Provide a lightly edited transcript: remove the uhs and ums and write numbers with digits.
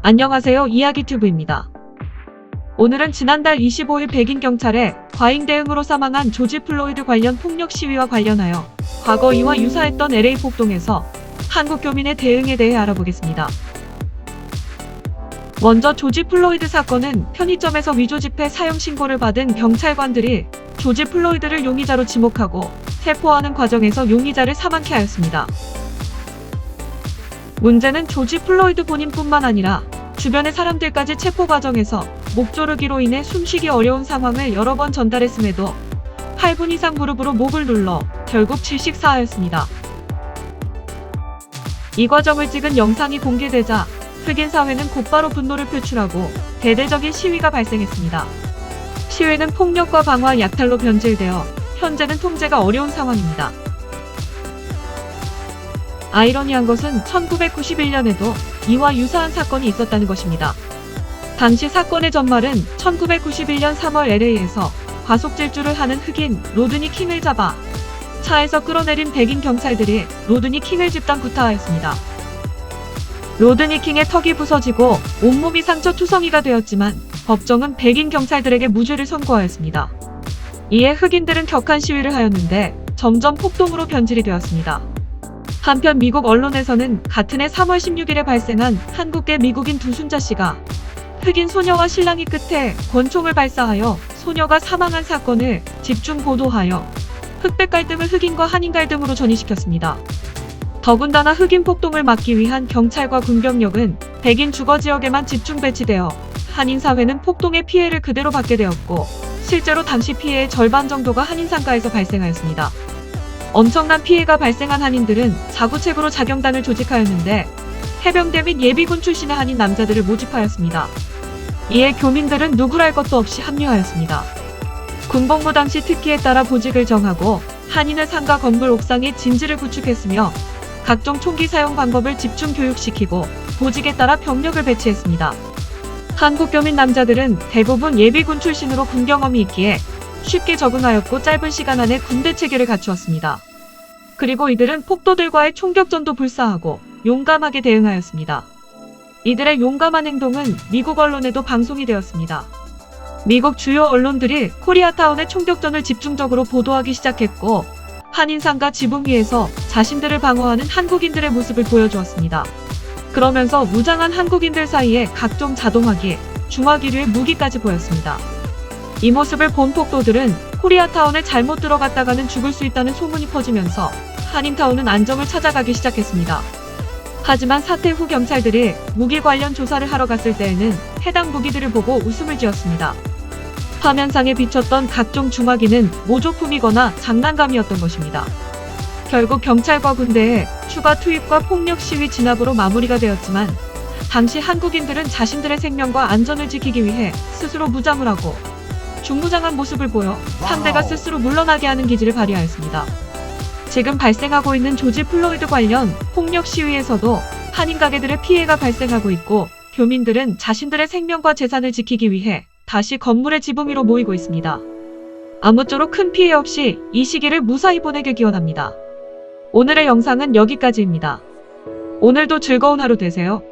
안녕하세요. 이야기튜브입니다. 오늘은 지난달 25일 백인 경찰의 과잉 대응으로 사망한 조지 플로이드 관련 폭력 시위와 관련하여 과거 이와 유사했던 LA 폭동에서 한국 교민의 대응에 대해 알아보겠습니다. 먼저 조지 플로이드 사건은 편의점에서 위조 지폐 사용 신고를 받은 경찰관들이 조지 플로이드를 용의자로 지목하고 체포하는 과정에서 용의자를 사망케 하였습니다. 문제는 조지 플로이드 본인뿐만 아니라 주변의 사람들까지 체포 과정에서 목 조르기로 인해 숨쉬기 어려운 상황을 여러 번 전달했음에도 8분 이상 무릎으로 목을 눌러 결국 질식사하였습니다. 이 과정을 찍은 영상이 공개되자 흑인 사회는 곧바로 분노를 표출하고 대대적인 시위가 발생했습니다. 시위는 폭력과 방화, 약탈로 변질되어 현재는 통제가 어려운 상황입니다. 아이러니한 것은 1991년에도 이와 유사한 사건이 있었다는 것입니다. 당시 사건의 전말은 1991년 3월 LA에서 과속 질주를 하는 흑인 로드니 킹을 잡아 차에서 끌어내린 백인 경찰들이 로드니 킹을 집단 구타하였습니다. 로드니 킹의 턱이 부서지고 온몸이 상처투성이가 되었지만 법정은 백인 경찰들에게 무죄를 선고하였습니다. 이에 흑인들은 격한 시위를 하였는데 점점 폭동으로 변질이 되었습니다. 한편 미국 언론에서는 같은 해 3월 16일에 발생한 한국계 미국인 두순자 씨가 흑인 소녀와 신랑이 끝에 권총을 발사하여 소녀가 사망한 사건을 집중 보도하여 흑백 갈등을 흑인과 한인 갈등으로 전이시켰습니다. 더군다나 흑인 폭동을 막기 위한 경찰과 군병력은 백인 주거 지역에만 집중 배치되어 한인 사회는 폭동의 피해를 그대로 받게 되었고 실제로 당시 피해의 절반 정도가 한인 상가에서 발생하였습니다. 엄청난 피해가 발생한 한인들은 자구책으로 자경단을 조직하였는데 해병대 및 예비군 출신의 한인 남자들을 모집하였습니다. 이에 교민들은 누구랄 것도 없이 합류하였습니다. 군복무 당시 특기에 따라 보직을 정하고 한인을 상가 건물 옥상에 진지를 구축했으며 각종 총기 사용 방법을 집중 교육시키고 보직에 따라 병력을 배치했습니다. 한국 교민 남자들은 대부분 예비군 출신으로 군 경험이 있기에 쉽게 적응하였고 짧은 시간 안에 군대 체계를 갖추었습니다. 그리고 이들은 폭도들과의 총격전도 불사하고 용감하게 대응하였습니다. 이들의 용감한 행동은 미국 언론에도 방송이 되었습니다. 미국 주요 언론들이 코리아타운의 총격전을 집중적으로 보도하기 시작했고 한인 상가 지붕 위에서 자신들을 방어하는 한국인들의 모습을 보여주었습니다. 그러면서 무장한 한국인들 사이에 각종 자동화기, 중화기류의 무기까지 보였습니다. 이 모습을 본 폭도들은 코리아타운에 잘못 들어갔다가는 죽을 수 있다는 소문이 퍼지면서 한인타운은 안정을 찾아가기 시작했습니다. 하지만 사태 후 경찰들이 무기 관련 조사를 하러 갔을 때에는 해당 무기들을 보고 웃음을 지었습니다. 화면상에 비쳤던 각종 중화기는 모조품이거나 장난감이었던 것입니다. 결국 경찰과 군대의 추가 투입과 폭력 시위 진압으로 마무리가 되었지만 당시 한국인들은 자신들의 생명과 안전을 지키기 위해 스스로 무장을 하고 중무장한 모습을 보여 상대가 스스로 물러나게 하는 기지를 발휘하였습니다. 지금 발생하고 있는 조지 플로이드 관련 폭력 시위에서도 한인 가게들의 피해가 발생하고 있고 교민들은 자신들의 생명과 재산을 지키기 위해 다시 건물의 지붕 위로 모이고 있습니다. 아무쪼록 큰 피해 없이 이 시기를 무사히 보내길 기원합니다. 오늘의 영상은 여기까지입니다. 오늘도 즐거운 하루 되세요.